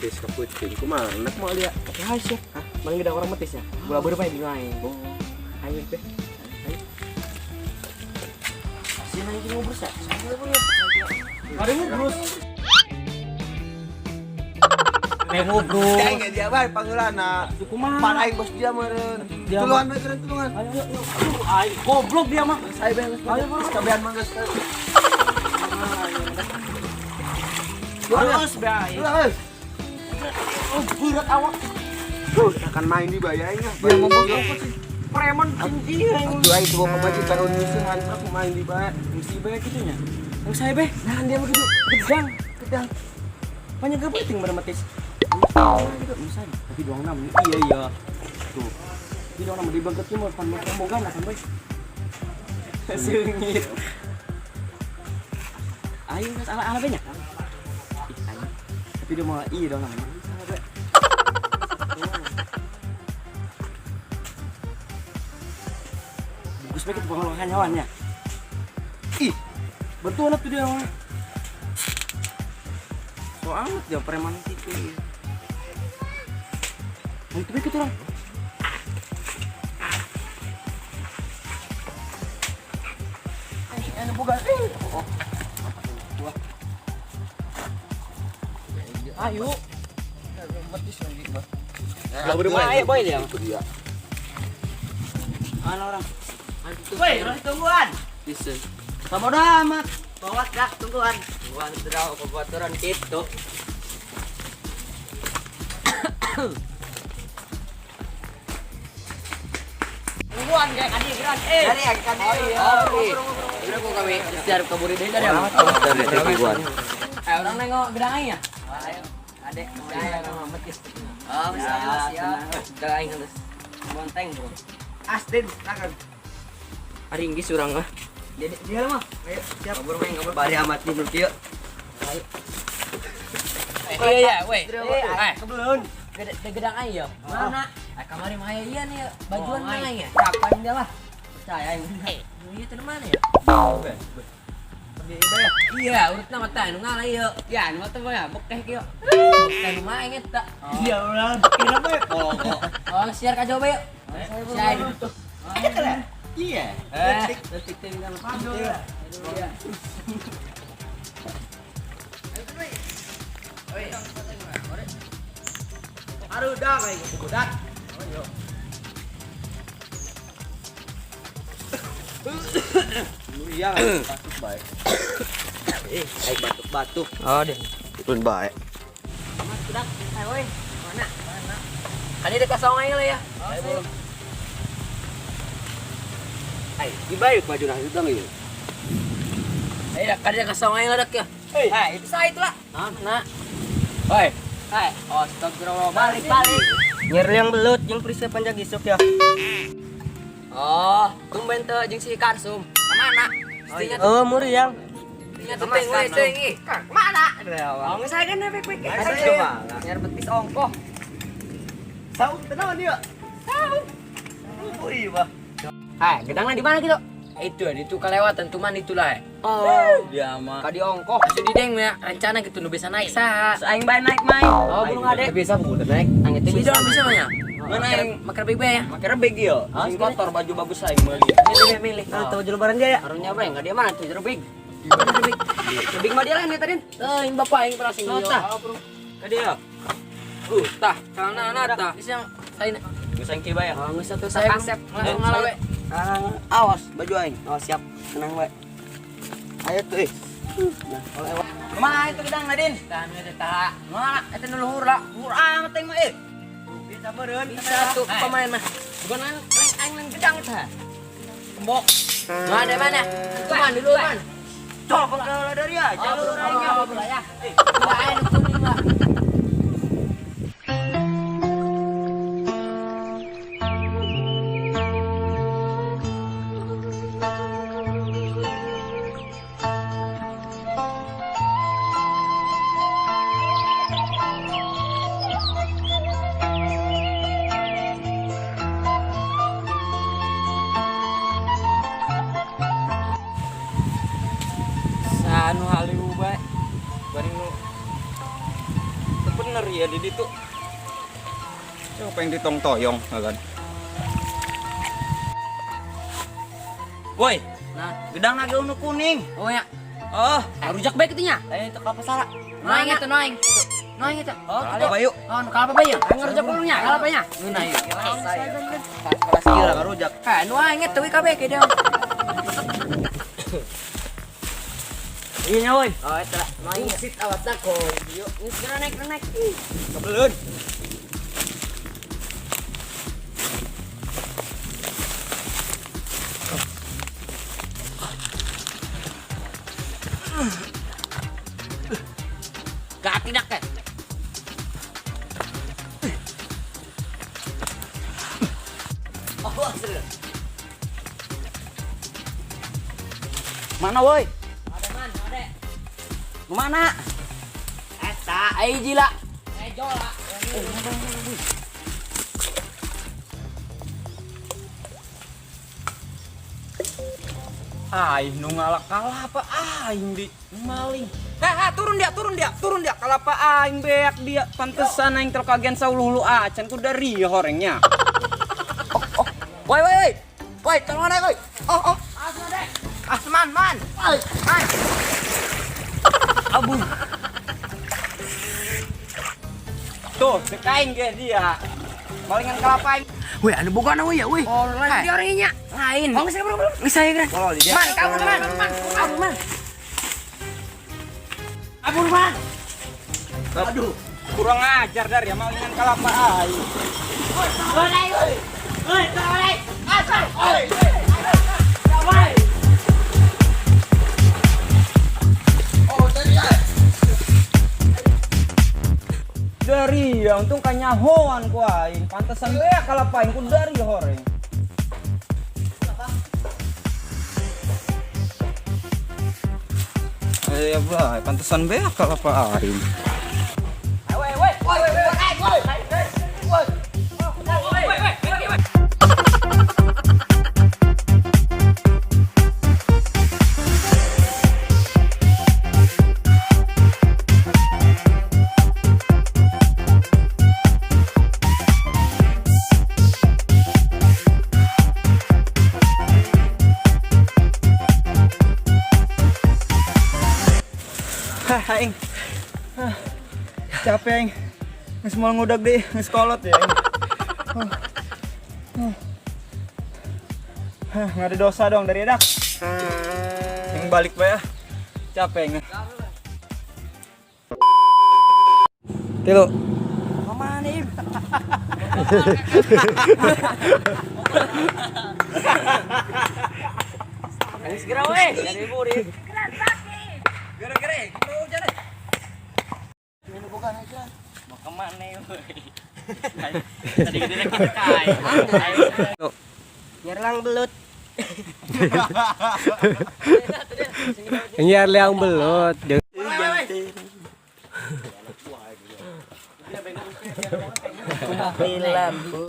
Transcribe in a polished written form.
metis ke puting kumaha enak mau lihat Oke, hai sih. Maling gede orang metis ya. Bola berapa yang dimain? Ayo, Be. Ayo. Sini aja ngobrol ya. Saya boleh. Mari ngobrol. Ngobrol. kayak dia bae panggilana Kumaha? paraing bos dia meureun Dia tuluan bae keren tulungan Ayo, yuk. Ayo, goblok dia mah. saya bae Ayo, geus kabean mah geus Terus, Be. geus Oh, berat awak. akan main di bayangnya Dia mau bokok sih. Preman cincin. Aduh aing tuh pemajikan musuhan aku main di bae Musibah gitunya. Yang saya Be, nah dia begitu. Gedang. Banyak gak penting bermetis. Gitu misalnya, tapi 26. Iya. Tuh. Tapi 26 di bangkit timur pan mau gana kan, Boy. Sengit. Ayo guys, ala banyak. Ayo. Tapi dia mau iya dong namanya. Bagus banget pengolahan nyawannya. Ih, betul tuh dia orang. So amat dia preman gitu. Nah, itu begitu orang. Ini bukan. Oh. Ayo. Betis lagi, Bang. Ayo, boy dia. Itu dia. Mana orang? Woi, tungguan. Bisa. Sama amat. Bawa dah tungguan. Tungguan terau kebaturan gitu. Tungguan kayak kadi geran. Dari yang kadi. Oh iya. Udah kok kami siap kaburi deh dari apa? Dari tungguan. Orang nengok gedang aja. Ayo. Adek, saya sama metis. Oh, siap. Gedang aja terus. Bonteng, Bro. Asdin, silakan. Hari ini surang ah. Dia mah. Ayo, siap. Kabur main kabur bari amat di kieu. Ayo. Iya, weh. Kebelun. Gedang aja. Mana? Kamari mah iya nih, bajuan mana ya? Siapain dia lah. Percaya ini. Iya teh mana ya? Iya, urut nama teh nu ngala ieu. Ya, nu teh mah bekeh kieu. Bekeh nu mah inget tak? Iya, ulah kira bae. Oh, siar ka coba yuk. Siar itu. Iya. Detik tinggal panggil. Iya. Aduh, dah kayak gitu, dah. Oh, yo. Iya, batuk baik. Ayo batuk-batuk. Oh, deh. Turun baik. Mas, sudah. Ayo, woi. Mana? Kan dia kasong aja lah ya. Ayo, belum. Ayo, dibayar baju dah itu enggak ya? Ayo, kan dia kasong aja lah dak ya. Hai, itu saya itulah. Nah. Woi. Hai. Oh, astagfirullah. Balik. Nyer yang belut jeung perisai panjang gisuk ya. Oh, tumben teh jeung si Karsum. Kemana? Istrinya tuh. Oh, muriang. Istrinya tuh teh we teh ih. Kemana? Oh, geus saya kan pek-pek. Nyar betis ongkoh. Saung tenawan dia. Tahu. Oh iya, Hai, gedangnya di mana gitu? Itu itu kelewatan cuman itulah. Oh, dia mah. Kadi ongkoh asuh dideng ya. Rencana gitu nu bisa naik saha. Aing bae naik main. Oh, belum ada. Bisa bukan naik. Angin teh bisa mah ya. Mana yang makan bebe ya? make rebeg ieu? Sing kotor baju bagus aing meuli. Milih. Nah, tahu lebaran dia ya. Arunya bae enggak dia mana tuh rebeg. Rebeg mah dia lain ya tadi. Teuing bapak aing pernah sing dia. Bro. Ka dia. Tah, kana anak tah. Bisa saina. Geus aing kieu bae ya. Oh, geus atuh saya konsep langsung ngalawe. Awas baju aing. Oh, siap. Tenang bae. Ayo tuh. Nah, lewat. Kumaha itu gedang Nadin? Tahan we tah. Mana eta nu luhur lah. Luhur amat teh mah Bisa beureun. Bisa tuh pemain mah. Bukan aing gedang tah. Kembok. Mana? Itu man dulu man. Coba kalau dari ya. Jalur aingnya apa ya? Aing kuning lah. Anu haliu bae. Bari nu bener ya di situ. Coba pengen ditong toyong kan. Woi, Nah, gedang naga unu kuning. oh ya. Oh, Rujak baik itunya. Ayo itu kelapa sara. Noing itu, noing. Noing itu. Oh, ada bayu. Oh, kalapa bayi. Ngerujak dulunya, kalapanya. Nuna yuk. Kelas kira kan rujak. Noing itu kabeh ke dia. Iya nya woi. Oh, itu lah. Noing. Sit awat ko. Yuk, naik. Kebelun. Gak tidak kan? Oh, serius. Mana woi? Ada man, ada. Kemana? Eta, ai jila. Jola. Aing nu ngalak kalapa aing di maling. Turun dia kalapa aing beak dia pantesan aing terkagian sauluhulu acan ku dari horengnya. Woi. Woi, tolong ada woi. Oh. Asman, man. Man. Abu. Tuh, dekain ge dia. Malingan kalapa aing. Woi, ada bukan woi ya woi. Oh, lain dia orangnya. Lain. Oh, bisa belum? Bisa ya kan? Oh, dia. Man, kamu man. Abur man. Aduh, kurang ajar dari ya malingan kalapa aing. Dari ya, untung kanyahoan ku aing. Pantesan beak kalapa aing ku dari horeng. Ya bah, pantesan beak kalapa aing. Aing. Capek aing. Geus moal ngudag deh, geus kolot ya aing. Nggak ada dosa dong dari edak. Yang balik bae ya. Capek aing. Tilo. Kemana nih? Segera weh. Jadi murid. Gara-gara kita hujan deh. Ini bukan aja. Mau kemana weh? Tadi kita kai. Nyerlang belut. Nyerlang belut. Mati lampu.